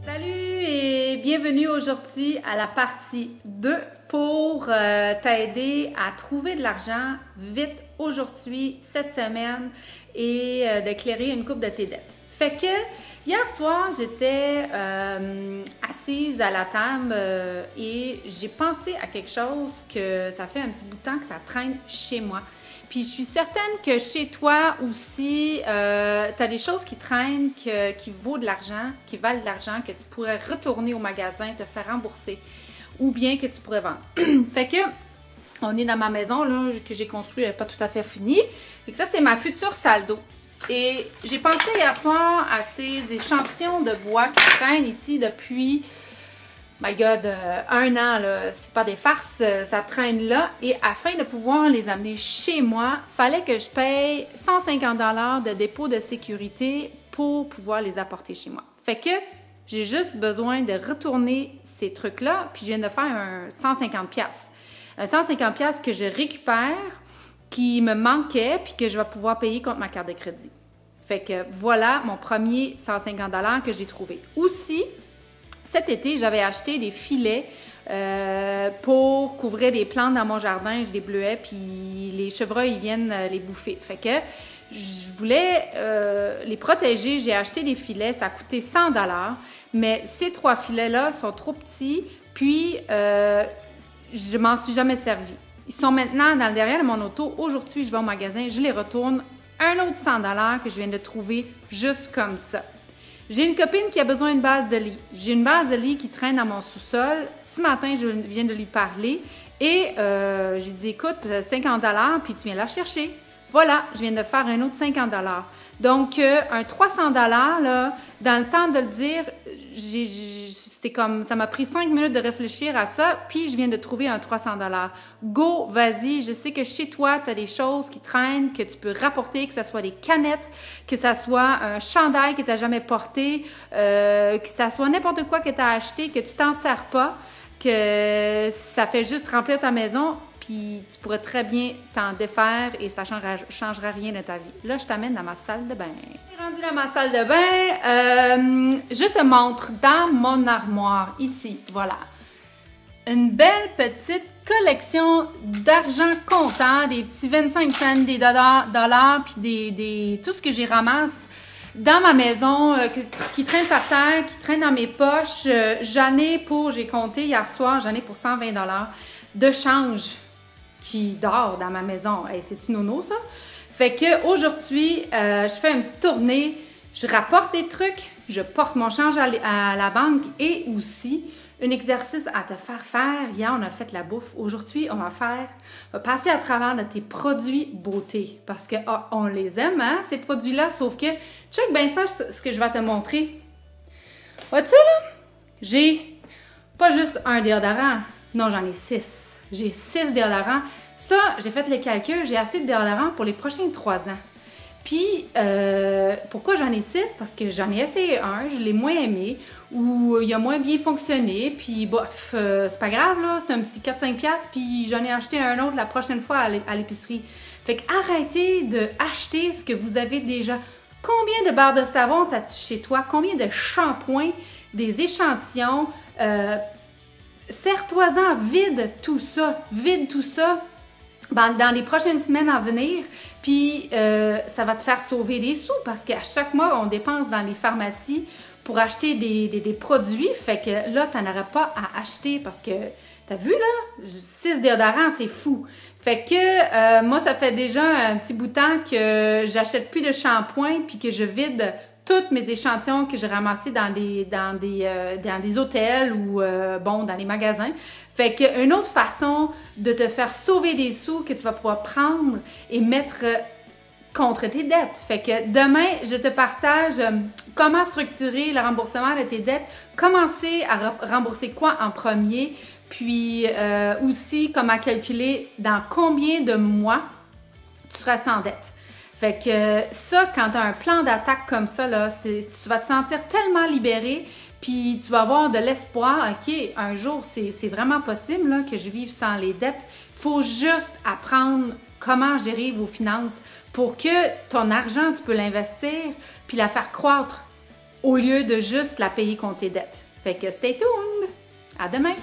Salut et bienvenue aujourd'hui à la partie 2 pour t'aider à trouver de l'argent vite aujourd'hui, cette semaine et d'éclairer une coupe de tes dettes. Fait que hier soir, j'étais assise à la table et j'ai pensé à quelque chose que ça fait un petit bout de temps que ça traîne chez moi. Puis je suis certaine que chez toi aussi, tu as des choses qui traînent, qui valent de l'argent, que tu pourrais retourner au magasin, te faire rembourser, ou bien que tu pourrais vendre. Fait que, on est dans ma maison, là, que j'ai construite, elle n'est pas tout à fait finie. Fait que ça, c'est ma future salle d'eau. Et j'ai pensé hier soir à ces échantillons de bois qui traînent ici depuis... My God, 1 an, là, c'est pas des farces, ça traîne là. Et afin de pouvoir les amener chez moi, fallait que je paye 150 $ de dépôt de sécurité pour pouvoir les apporter chez moi. Fait que j'ai juste besoin de retourner ces trucs-là, puis je viens de faire un 150 $. Un 150 $ que je récupère, qui me manquait, puis que je vais pouvoir payer contre ma carte de crédit. Fait que voilà mon premier 150 $ que j'ai trouvé. Aussi, cet été, j'avais acheté des filets pour couvrir des plantes dans mon jardin. J'ai des bleuets, puis les chevreuils ils viennent les bouffer. Fait que je voulais les protéger. J'ai acheté des filets, ça a coûté 100 $, mais ces 3 filets-là sont trop petits, puis je m'en suis jamais servi. Ils sont maintenant dans le derrière de mon auto. Aujourd'hui, je vais au magasin, je les retourne. Un autre 100 $ que je viens de trouver juste comme ça. J'ai une copine qui a besoin d'une base de lit. J'ai une base de lit qui traîne dans mon sous-sol. Ce matin, je viens de lui parler et j'ai dit, écoute, 50 $ puis tu viens la chercher. Voilà, je viens de faire un autre 50 $. Donc, un 300 $, là, dans le temps de le dire, c'est comme, ça m'a pris 5 minutes de réfléchir à ça, puis je viens de trouver un 300 $. Go, vas-y, je sais que chez toi, tu as des choses qui traînent, que tu peux rapporter, que ce soit des canettes, que ce soit un chandail que tu n'as jamais porté, que ce soit n'importe quoi que tu as acheté, que tu t'en sers pas, que ça fait juste remplir ta maison, puis tu pourrais très bien t'en défaire et ça ne changera rien de ta vie. Là, je t'amène dans ma salle de bain. Je suis rendue dans ma salle de bain. Je te montre dans mon armoire, ici, voilà. Une belle petite collection d'argent comptant, des petits 25 cents, des dollars, puis tout ce que j'y ramasse dans ma maison, qui traîne par terre, qui traîne dans mes poches. J'ai compté hier soir, j'en ai pour 120 $ de change qui dort dans ma maison. Hey, c'est-tu nono, ça? Fait que aujourd'hui, je fais une petite tournée, je rapporte des trucs, je porte mon change à la banque et aussi un exercice à te faire faire. Hier, on a fait la bouffe. Aujourd'hui, on va passer à travers de tes produits beauté parce que on les aime, hein, ces produits-là, sauf que, check bien ça, ce que je vais te montrer. Vois-tu, là? J'ai pas juste un déodorant. Non, j'en ai 6. J'ai 6 déodorants. Ça, j'ai fait les calculs, j'ai assez de déodorants pour les prochains 3 ans. Puis, pourquoi j'en ai 6? Parce que j'en ai essayé un, je l'ai moins aimé, ou il a moins bien fonctionné, puis bof, c'est pas grave, là, c'est un petit 4-5 $, puis j'en ai acheté un autre la prochaine fois à l'épicerie. Fait que arrêtez d'acheter ce que vous avez déjà. Combien de barres de savon t'as-tu chez toi? Combien de shampoings, des échantillons? Serre-toi-en, vide tout ça dans les prochaines semaines à venir, puis ça va te faire sauver des sous parce qu'à chaque mois, on dépense dans les pharmacies pour acheter des produits, fait que là, tu n'en auras pas à acheter parce que, t'as vu là, 6 déodorants, c'est fou. Fait que moi, ça fait déjà un petit bout de temps que j'achète plus de shampoing puis que je vide tous mes échantillons que j'ai ramassés dans des hôtels ou dans les magasins. Fait qu'une autre façon de te faire sauver des sous que tu vas pouvoir prendre et mettre contre tes dettes. Fait que demain, je te partage comment structurer le remboursement de tes dettes, commencer à rembourser quoi en premier, puis aussi comment calculer dans combien de mois tu seras sans dette. Fait que ça, quand tu as un plan d'attaque comme ça, là, tu vas te sentir tellement libéré, puis tu vas avoir de l'espoir. OK, un jour, c'est vraiment possible là, que je vive sans les dettes. Il faut juste apprendre comment gérer vos finances pour que ton argent, tu peux l'investir puis la faire croître. au lieu de juste la payer contre tes dettes. Fait que stay tuned! À demain!